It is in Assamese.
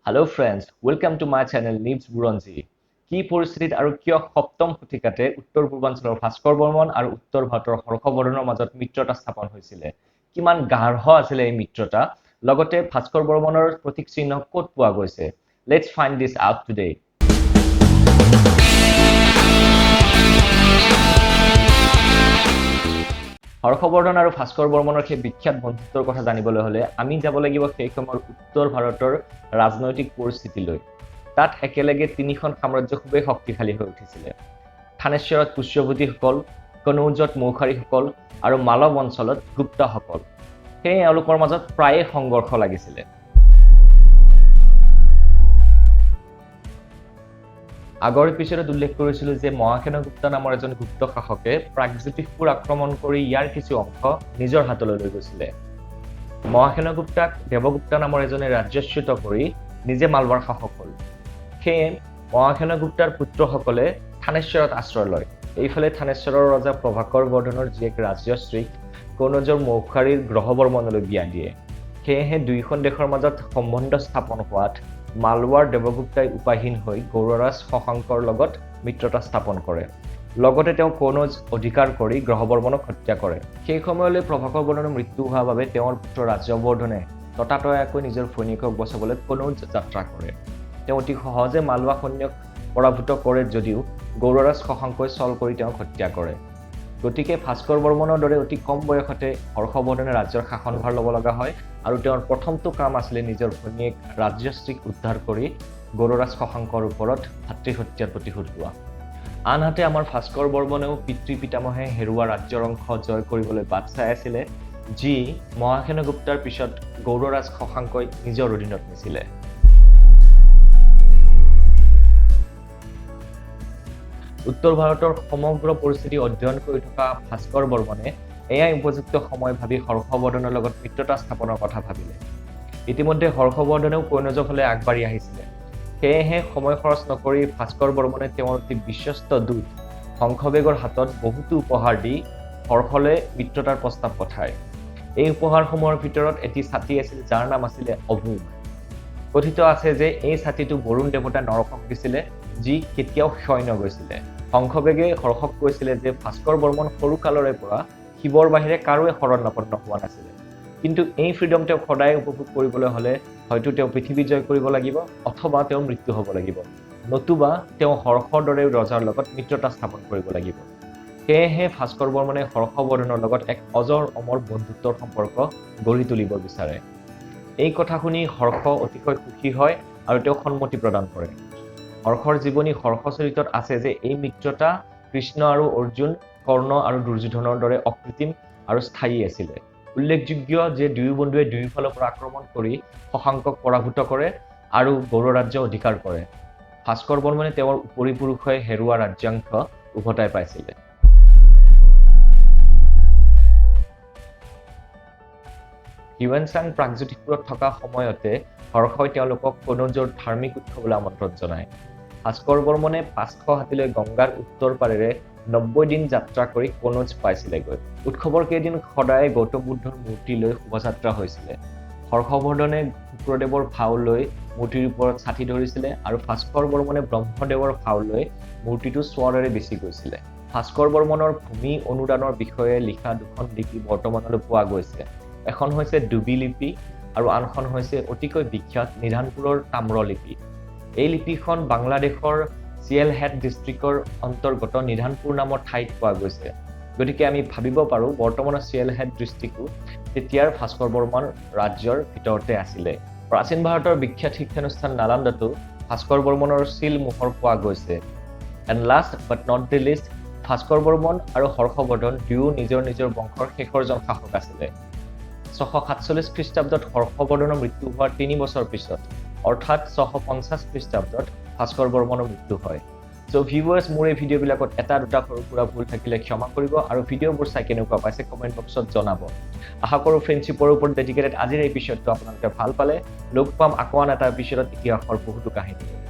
Hello friends, welcome to my channel Nibs Buronji. কি পৰিস্থিতিত আৰু কিয় সপ্তম শতিকাতে উত্তৰ পূৰ্বাঞ্চলৰ ভাস্কৰ বৰ্মন আৰু উত্তৰ ভাৰতৰ হৰ্ষবৰ্ধনৰ মাজত মিত্ৰতা স্থাপন হৈছিল কিমান গাঢ় আছিল এই মিত্ৰতা লগতে ভাস্কৰ বৰ্মনৰ প্ৰতীক চিহ্ন ক'ত পোৱা গৈছে Let's find this out today. Harshvardhan আৰু ভাস্কৰ বৰ্মনৰ সেই বিখ্যাত বন্ধুত্বৰ কথা জানিবলৈ হলে আমি যাব লাগিব সেই সময়ৰ উত্তৰ ভাৰতৰ ৰাজনৈতিক পৰিস্থিতিলৈ তাত একেলগে তিনিখন সাম্ৰাজ্য খুবেই শক্তিশালী হৈ উঠিছিল থানেশ্বৰত পুষ্যভূতিসকল কনৌজত মৌখাৰীসকল আৰু মালৱ অঞ্চলত গুপ্তসকল সেই এওঁলোকৰ মাজত প্ৰায়ে সংঘৰ্ষ লাগিছিল আগৰ এপিসোডত উল্লেখ কৰিছিল যে মহাসেনগুপ্ত নামৰ এজন গুপ্ত শাসকে প্ৰাগজ্যোতিষপুৰ আক্ৰমণ কৰি ইয়াৰ কিছু অংশ নিজৰ হাতলৈ লৈ গৈছিল মহাসেনগুপ্তক দেৱগুপ্ত নামৰ এজনে ৰাজ্যচ্যুত কৰি নিজে মালৱাৰ শাসক হ'ল সেয়ে মহাসেনগুপ্তৰ পুত্ৰসকলে থানেশ্বৰত আশ্ৰয় লয় এইফালে থানেশ্বৰৰ ৰজা প্ৰভাকৰ বৰ্ধনৰ জীয়েক ৰাজ্যশ্ৰীক কনৌজৰ মৌখাৰীৰ গ্ৰহবৰ্মনলৈ বিয়া দিয়ে সেয়েহে দুইখন দেশৰ মাজত সম্বন্ধ স্থাপন হোৱাত মালৱাৰ দেৱগুপ্তাই উপাহীন হৈ গৌড়ৰাজ শশাংকৰ লগত মিত্ৰতা স্থাপন কৰে লগতে তেওঁ কনৌজ অধিকাৰ কৰি গ্ৰহবৰ্মনক হত্যা কৰে সেই সময়লৈ প্ৰভাকৰ বৰ্ধনৰ মৃত্যু হোৱাৰ বাবে তেওঁৰ পুত্ৰ ৰাজ্যবৰ্ধনে ততাতয়াকৈ নিজৰ সৈনিকক বচাবলৈ কনৌজ যাত্ৰা কৰে তেওঁ অতি সহজে মালৱা সৈন্যক পৰাভূত কৰে যদিও গৌড়ৰাজ শশাংকই ছল কৰি তেওঁক হত্যা কৰে গতিকে ভাস্কৰ বৰ্মনৰ দৰে অতি কম বয়সতে হৰ্ষবৰ্ধনে ৰাজ্যৰ শাসনভাৰ ল'ব লগা হয় আৰু তেওঁৰ প্ৰথমটো কাম আছিল নিজৰ ভনীয়েক ৰাজ্যশ্ৰীক উদ্ধাৰ কৰি গৌড়ৰাজ শশাংকৰ ওপৰত ভাতৃহত্যাৰ প্ৰতিশোধ লোৱা আনহাতে আমাৰ ভাস্কৰ বৰ্মনেও পিতৃ পিতামহে হেৰুৱা ৰাজ্যৰ অংশ জয় কৰিবলৈ বাট চাই আছিল যি মহাসেনগুপ্তৰ পিছত গৌড়ৰাজ শশাংকই নিজৰ অধীনত নিছিল উত্তৰ ভাৰতৰ সমগ্ৰ পৰিস্থিতি অধ্যয়ন কৰি থকা ভাস্কৰ বৰ্মনে এয়াই উপযুক্ত সময় ভাবি হৰ্ষবৰ্ধনৰ লগত মিত্ৰতা স্থাপনৰ কথা ভাবিলে ইতিমধ্যে হৰ্ষবৰ্ধনেও কনৌজৰ ফালে আগবাঢ়ি আহিছিল সেয়েহে সময় খৰচ নকৰি ভাস্কৰ বৰ্মনে তেওঁৰ অতি বিশ্বস্ত দূত শংখবেগৰ হাতত বহুতো উপহাৰ দি হৰ্ষলে মিত্ৰতাৰ প্ৰস্তাৱ পঠায় এই উপহাৰসমূহৰ ভিতৰত এটি ছাতি আছিল যাৰ নাম আছিল অভোগ কথিত আছে যে এই ছাতিটো বৰুণ দেৱতা নৰকক দিছিল যি কেতিয়াও ক্ষয় নগৈছিল শংখবেগে হৰ্ষক কৈছিল যে ভাস্কৰ বৰ্মন সৰু কালৰে পৰা শিৱৰ বাহিৰে কাৰোৱে শৰণাপন্ন হোৱা নাছিল কিন্তু এই ফ্ৰীডম তেওঁ সদায় উপভোগ কৰিবলৈ হলে হয়তো তেওঁ পৃথিৱী জয় কৰিব লাগিব অথবা তেওঁ মৃত্যু হ'ব লাগিব নতুবা তেওঁ হৰ্ষৰ দৰে ৰজাৰ লগত মিত্ৰতা স্থাপন কৰিব লাগিব সেয়েহে ভাস্কৰ বৰ্মনে হৰ্ষবৰ্ধনৰ লগত এক অজৰ অমৰ বন্ধুত্বৰ সম্পৰ্ক গঢ়ি তুলিব বিচাৰে এই কথা শুনি হৰ্ষ অতিশয় সুখী হয় আৰু তেওঁ সন্মতি প্ৰদান কৰে হৰ্ষৰ জীৱনী হৰ্ষচৰিতত আছে যে এই মিত্ৰতা কৃষ্ণ আৰু অৰ্জুন কৰ্ণ আৰু দুৰ্যোধনৰ দৰে অকৃত্ৰিম আৰু স্থায়ী আছিল উল্লেখযোগ্য যে দুয়ো বন্ধুৱে দুয়োফালৰ পৰা আক্ৰমণ কৰি শশাংকক পৰাভূত কৰে আৰু গৌড় ৰাজ্য অধিকাৰ কৰে ভাস্কৰ বৰ্মনে তেওঁৰ উপৰিপুৰুষে হেৰুৱা ৰাজ্যাংশ উভতাই পাইছিল হিউৱেনচাং প্ৰাগজ্যোতিষপুৰত থকা সময়তে হৰ্ষই তেওঁলোকক কনৌজৰ ধাৰ্মিক উৎসৱলৈ আমন্ত্ৰণ জনায় ভাস্কৰ বৰ্মনে 500 হাতীলৈ গংগাৰ উত্তৰ পাৰেৰে 90 দিন যাত্ৰা কৰি কনৌজ পাইছিলেগৈ উৎসৱৰ কেইদিন সদায় গৌতম বুদ্ধৰ মূৰ্তি লৈ শোভাযাত্ৰা হৈছিল হৰ্ষবৰ্ধনে শুক্ৰদেৱৰ ভাও লৈ মূৰ্তিৰ ওপৰত ছাতি ধৰিছিল আৰু ভাস্কৰ বৰ্মনে ব্ৰহ্মদেৱৰ ভাও লৈ মূৰ্তিটো স্বৰেৰে বেছি গৈছিল ভাস্কৰ বৰ্মনৰ ভূমি অনুদানৰ বিষয়ে লিখা দুখন লিপি বৰ্তমানলৈ পোৱা গৈছে এখন হৈছে ডুবি লিপি আৰু আনখন হৈছে অতিকৈ বিখ্যাত নিধানপুৰৰ তাম্ৰ লিপি এই লিপিখন বাংলাদেশৰ চিয়েলহেট ডিষ্ট্ৰিক্টৰ অন্তৰ্গত নিধানপুৰ নামৰ ঠাইত পোৱা গৈছে গতিকে আমি ভাবিব পাৰো বৰ্তমানৰ চিয়েলহেট ডিষ্ট্ৰিক্টটো তেতিয়াৰ ভাস্কৰ বৰ্মন ৰাজ্যৰ ভিতৰতে আছিল প্ৰাচীন ভাৰতৰ বিখ্যাত শিক্ষানুষ্ঠান নালন্দাতো ভাস্কৰ বৰ্মনৰ চিল মোহৰ পোৱা গৈছে and last but not the least Bhaskar Barman আৰু হৰ্ষবৰ্ধন দুয়ো নিজৰ নিজৰ বংশৰ শেষৰজন শাসক আছিল 647 খ্ৰীষ্টাব্দত হৰ্ষবৰ্ধনৰ মৃত্যু হোৱাৰ 3 বছৰ পিছত অৰ্থাৎ 650 খ্ৰীষ্টাব্দত ভাস্কৰ বৰ্মনৰ মৃত্যু হয় সো ভিউৱাৰ্ছ মোৰ এই ভিডিঅ'বিলাকত এটা দুটা সৰু সুৰা ভুল থাকিলে ক্ষমা কৰিব আৰু ভিডিঅ'বোৰ চাই কেনেকুৱা পাইছে কমেণ্ট বক্সত জনাব আশা কৰোঁ ফ্ৰেণ্ডশ্বিপৰ ওপৰত ডেডিকেটেড আজিৰ এই এপিসোডটো আপোনালোকে ভাল পালে লগ পাম আকৌ আন এটা এপিসোডত ইতিহাসৰ বহুতো কাহিনী